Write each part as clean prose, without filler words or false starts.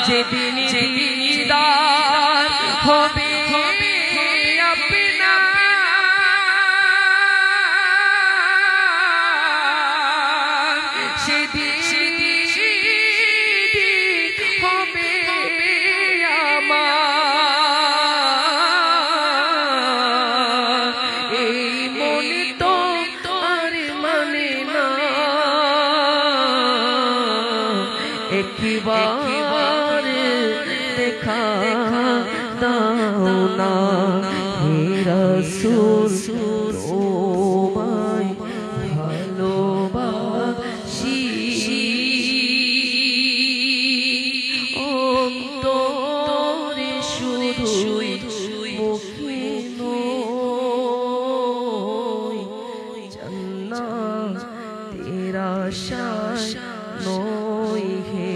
যেদিন দীদার হবে আপনা সেদিন হবে আমার এই মনে তো আর মানে না একবার দেখা দাও না হে রাসূল তোমায় ভালোবাসি অন্তরে শুধুই মুখে নয় জান্নাতের আশায় নয় হে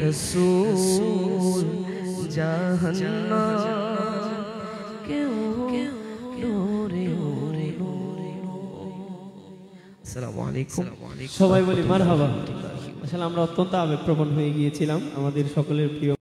রাসূল জাহান্নাম কেউ দূরে আসসালামু আলাইকুম সবাই বলি মারহাবা। আসলে আমরা অত্যন্ত আবেগপ্রবণ হয়ে গিয়েছিলাম আমাদের সকলের প্রিয়